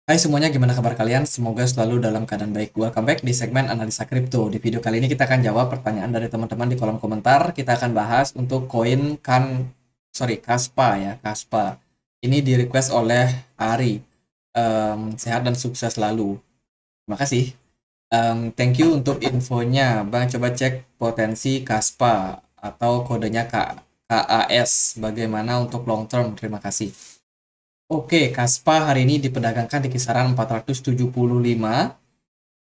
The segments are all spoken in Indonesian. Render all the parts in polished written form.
Hai semuanya, gimana kabar kalian? Semoga selalu dalam keadaan baik. Welcome back di segmen analisa kripto. Di video kali ini kita akan jawab pertanyaan dari teman-teman di kolom komentar. Kita akan bahas untuk koin Kaspa ya, Kaspa. Ini di request oleh Ari. Sehat dan sukses selalu. Terima kasih. Thank you untuk infonya. Bang, coba cek potensi Kaspa atau kodenya KAS. Bagaimana untuk long term? Terima kasih. Oke, Kaspa hari ini diperdagangkan di kisaran 475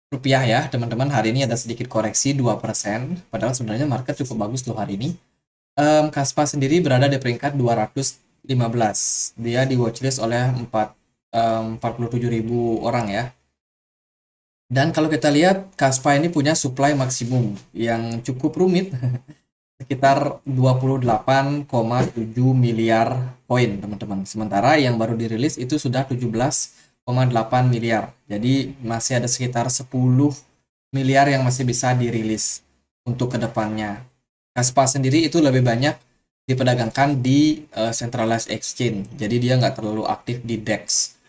rupiah ya, teman-teman. Hari ini ada sedikit koreksi 2%, padahal sebenarnya market cukup bagus loh hari ini. Kaspa sendiri berada di peringkat 215. Dia di watchlist oleh 47.000 orang ya. Dan kalau kita lihat, Kaspa ini punya supply maksimum yang cukup rumit, sekitar 28,7 miliar poin, teman-teman. Sementara yang baru dirilis itu sudah 17,8 miliar. Jadi masih ada sekitar 10 miliar yang masih bisa dirilis untuk kedepannya. Kaspa sendiri itu lebih banyak diperdagangkan di centralized exchange. Jadi dia nggak terlalu aktif di DEX.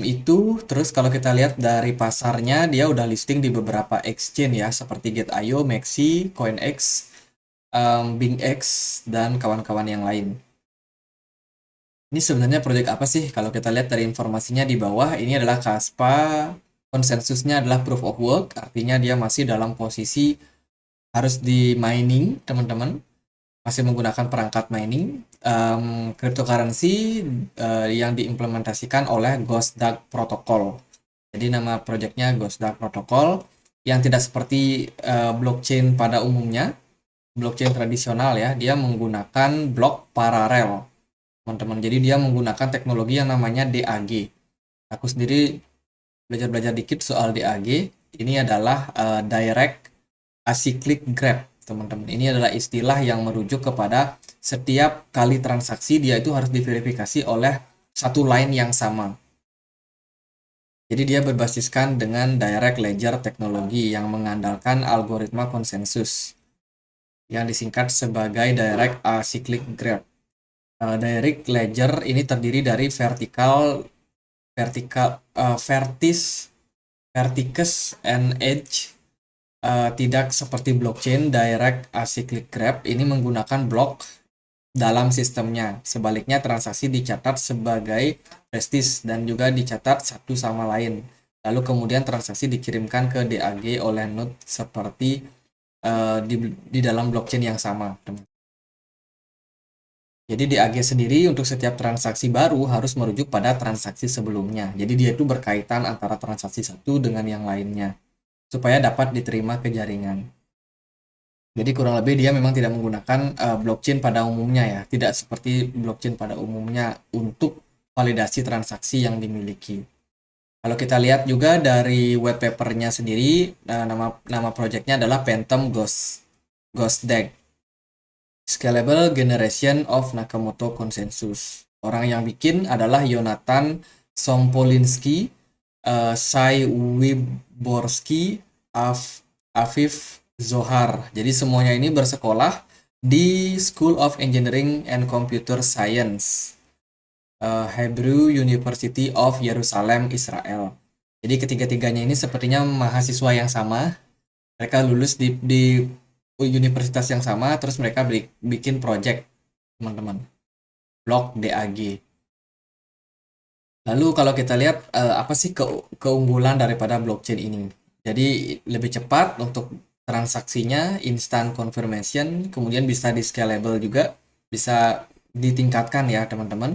Itu terus kalau kita lihat dari pasarnya, dia udah listing di beberapa exchange ya, seperti Gate.io, Maxi, CoinEx, BingX, dan kawan-kawan yang lain. Ini sebenarnya proyek apa sih? Kalau kita lihat dari informasinya di bawah, ini adalah Kaspa, konsensusnya adalah proof of work, artinya dia masih dalam posisi harus di mining, teman-teman. Masih menggunakan perangkat mining. Cryptocurrency yang diimplementasikan oleh Ghost Dark Protocol. Jadi nama proyeknya Ghost Dark Protocol, yang tidak seperti blockchain pada umumnya. Blockchain tradisional ya, dia menggunakan blok paralel, teman-teman. Jadi dia menggunakan teknologi yang namanya DAG. Aku sendiri belajar-belajar dikit soal DAG. Ini adalah Direct Acyclic Graph, teman-teman. Ini adalah istilah yang merujuk kepada setiap kali transaksi dia itu harus diverifikasi oleh satu line yang sama. Jadi dia berbasiskan dengan Direct Ledger teknologi yang mengandalkan algoritma konsensus yang disingkat sebagai Direct Acyclic Graph. Direct Ledger ini terdiri dari vertex and edge. Tidak seperti blockchain, Direct Acyclic Graph ini menggunakan blok dalam sistemnya. Sebaliknya, transaksi dicatat sebagai prestis dan juga dicatat satu sama lain. Lalu kemudian transaksi dikirimkan ke DAG oleh node seperti di dalam blockchain yang sama. Jadi DAG sendiri untuk setiap transaksi baru harus merujuk pada transaksi sebelumnya. Jadi dia itu berkaitan antara transaksi satu dengan yang lainnya, supaya dapat diterima ke jaringan. Jadi kurang lebih dia memang tidak menggunakan blockchain pada umumnya ya, tidak seperti blockchain pada umumnya untuk validasi transaksi yang dimiliki. Kalau kita lihat juga dari white papernya sendiri, nama projectnya adalah Phantom Ghost DAG, Scalable Generation of Nakamoto Consensus. Orang yang bikin adalah Yonatan Sompolinski, Sai Wiborski, Afif Zohar. Jadi semuanya ini bersekolah di School of Engineering and Computer Science, Hebrew University of Jerusalem, Israel. Jadi ketiga-tiganya ini sepertinya mahasiswa yang sama. Mereka lulus di universitas yang sama, terus mereka bikin project, teman-teman. Blok DAG. Lalu kalau kita lihat apa sih keunggulan daripada blockchain ini? Jadi lebih cepat untuk transaksinya, instant confirmation, kemudian bisa di scalable juga, bisa ditingkatkan ya teman-teman.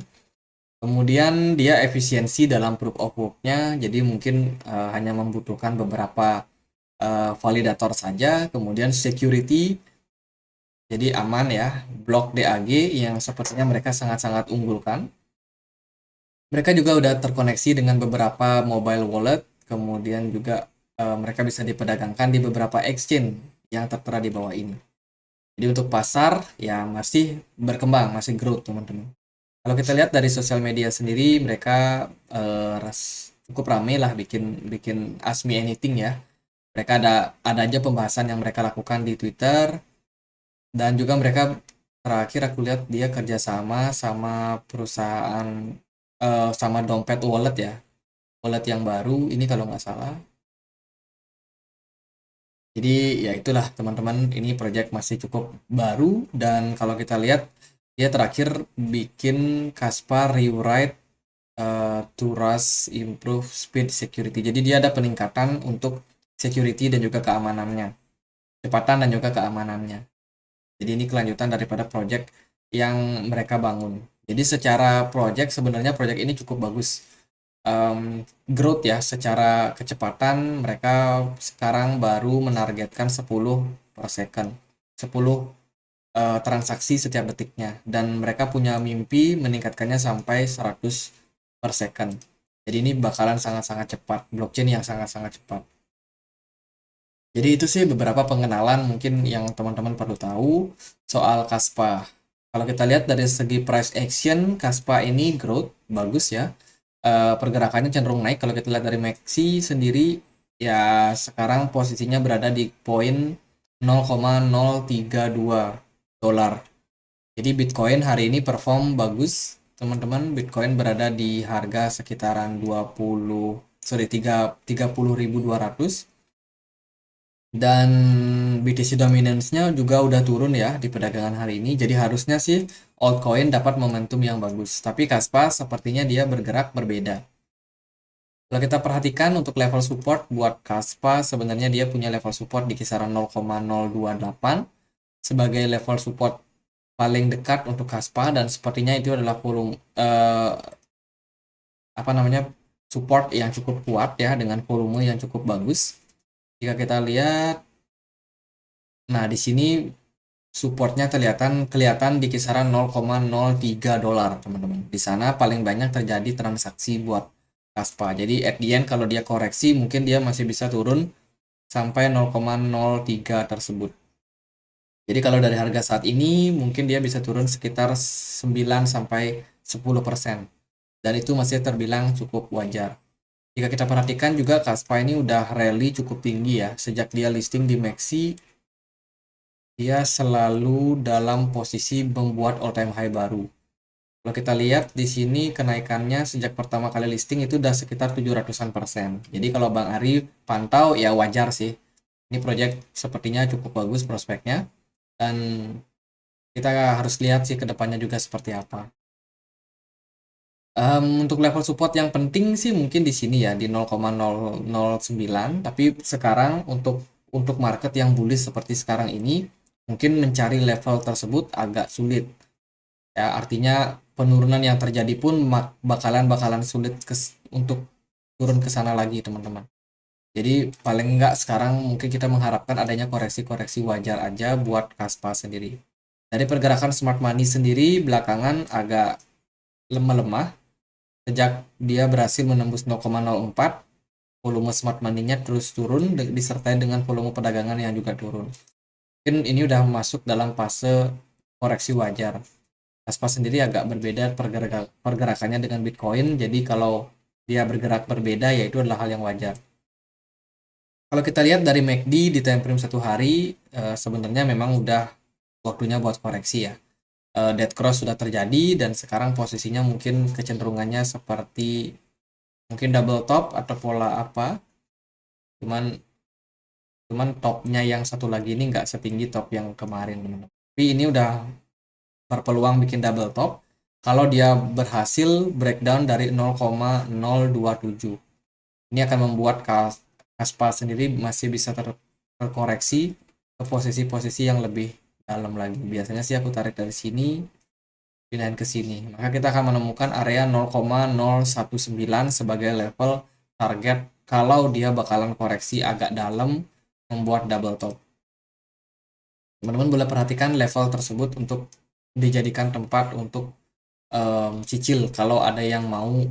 Kemudian dia efisiensi dalam proof of work-nya, jadi mungkin hanya membutuhkan beberapa validator saja. Kemudian security, jadi aman ya. Blok DAG yang sepertinya mereka sangat-sangat unggulkan. Mereka juga udah terkoneksi dengan beberapa mobile wallet, kemudian juga mereka bisa diperdagangkan di beberapa exchange yang tertera di bawah ini. Jadi untuk pasar ya masih berkembang, masih growth, teman-teman. Kalau kita lihat dari sosial media sendiri, mereka cukup ramai lah bikin Ask Me Anything ya. Mereka ada aja pembahasan yang mereka lakukan di Twitter, dan juga mereka terakhir aku lihat dia kerjasama sama perusahaan sama dompet wallet ya, wallet yang baru ini kalau nggak salah. Jadi ya itulah teman-teman, ini project masih cukup baru, dan kalau kita lihat dia terakhir bikin Kaspa rewrite to Rust improve speed security. Jadi dia ada peningkatan untuk security dan juga keamanannya, kecepatan dan juga keamanannya. Jadi ini kelanjutan daripada project yang mereka bangun. Jadi secara project sebenarnya project ini cukup bagus. Growth ya, secara kecepatan mereka sekarang baru menargetkan 10 per second, 10 transaksi setiap detiknya, dan mereka punya mimpi meningkatkannya sampai 100 per second. Jadi ini bakalan sangat-sangat cepat, blockchain yang sangat-sangat cepat. Jadi itu sih beberapa pengenalan mungkin yang teman-teman perlu tahu soal Kaspa. Kalau kita lihat dari segi price action, Kaspa ini growth bagus ya. Pergerakannya cenderung naik. Kalau kita lihat dari Maxi sendiri, ya sekarang posisinya berada di poin 0,032 dolar. Jadi Bitcoin hari ini perform bagus, teman-teman. Bitcoin berada di harga sekitaran 30.200, dan BTC dominance-nya juga udah turun ya di perdagangan hari ini. Jadi harusnya sih altcoin dapat momentum yang bagus. Tapi Kaspa sepertinya dia bergerak berbeda. Kalau kita perhatikan untuk level support buat Kaspa, sebenarnya dia punya level support di kisaran 0,028 sebagai level support paling dekat untuk Kaspa, dan sepertinya itu adalah volume support yang cukup kuat ya, dengan volume yang cukup bagus. Jika kita lihat, nah di sini supportnya kelihatan di kisaran 0,03 dolar teman-teman. Di sana paling banyak terjadi transaksi buat Kaspa. Jadi at the end kalau dia koreksi mungkin dia masih bisa turun sampai 0,03 tersebut. Jadi kalau dari harga saat ini mungkin dia bisa turun sekitar 9 sampai 10%. Dan itu masih terbilang cukup wajar. Jika kita perhatikan juga Kaspa ini udah rally cukup tinggi ya. Sejak dia listing di Maxi, dia selalu dalam posisi membuat all time high baru. Kalau kita lihat di sini kenaikannya sejak pertama kali listing itu udah sekitar 700-an%. Jadi kalau Bang Ari pantau ya wajar sih. Ini project sepertinya cukup bagus prospeknya, dan kita harus lihat sih ke depannya juga seperti apa. Untuk level support yang penting sih mungkin di sini ya di 0,009, tapi sekarang untuk market yang bullish seperti sekarang ini mungkin mencari level tersebut agak sulit. Ya, artinya penurunan yang terjadi pun bakalan sulit untuk turun ke sana lagi, teman-teman. Jadi paling enggak sekarang mungkin kita mengharapkan adanya koreksi-koreksi wajar aja buat Kaspa sendiri. Dari pergerakan smart money sendiri belakangan agak lemah-lemah. Sejak dia berhasil menembus 0,04, volume smart money-nya terus turun disertai dengan volume perdagangan yang juga turun. Mungkin ini udah masuk dalam fase koreksi wajar. Kaspa sendiri agak berbeda pergerakannya dengan Bitcoin, jadi kalau dia bergerak berbeda ya itu adalah hal yang wajar. Kalau kita lihat dari MACD di time frame 1 hari, sebenarnya memang udah waktunya buat koreksi ya. Dead cross sudah terjadi, dan sekarang posisinya mungkin kecenderungannya seperti mungkin double top atau pola apa, cuman topnya yang satu lagi ini nggak setinggi top yang kemarin, teman-teman. Tapi ini udah berpeluang bikin double top kalau dia berhasil breakdown dari 0,027. Ini akan membuat Kaspa sendiri masih bisa terkoreksi ke posisi-posisi yang lebih dalam lagi. Biasanya sih aku tarik dari sini, pindahin ke sini. Maka kita akan menemukan area 0,019 sebagai level target kalau dia bakalan koreksi agak dalam membuat double top. Teman-teman boleh perhatikan level tersebut untuk dijadikan tempat untuk cicil kalau ada yang mau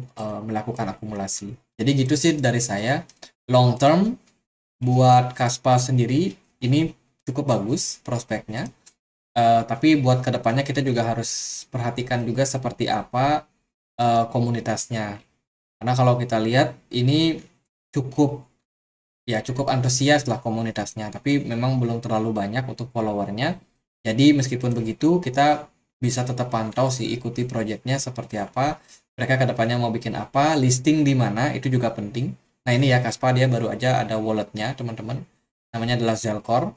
melakukan akumulasi. Jadi gitu sih dari saya. Long term buat Kaspa sendiri ini cukup bagus prospeknya. Tapi buat kedepannya kita juga harus perhatikan juga seperti apa komunitasnya. Karena kalau kita lihat ini cukup antusias lah komunitasnya, tapi memang belum terlalu banyak untuk followernya. Jadi meskipun begitu kita bisa tetap pantau sih, ikuti projectnya seperti apa, mereka kedepannya mau bikin apa, listing di mana, itu juga penting. Nah ini ya Kaspa, dia baru aja ada walletnya teman-teman, namanya adalah Zelcore,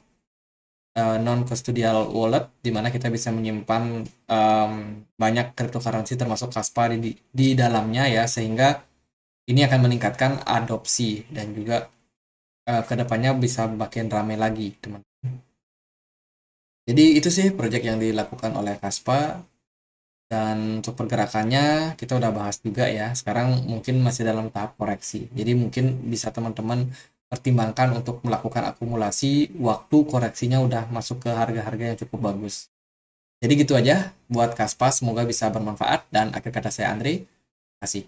non custodial wallet, di mana kita bisa menyimpan banyak cryptocurrency termasuk Kaspa di dalamnya ya, sehingga ini akan meningkatkan adopsi dan juga kedepannya bisa makin ramai lagi teman. Jadi itu sih project yang dilakukan oleh Kaspa. Dan untuk pergerakannya kita udah bahas juga ya. Sekarang mungkin masih dalam tahap koreksi. Jadi mungkin bisa teman-teman pertimbangkan untuk melakukan akumulasi waktu koreksinya udah masuk ke harga-harga yang cukup bagus. Jadi gitu aja buat Kaspa, semoga bisa bermanfaat, dan akhir kata saya Andre, kasih.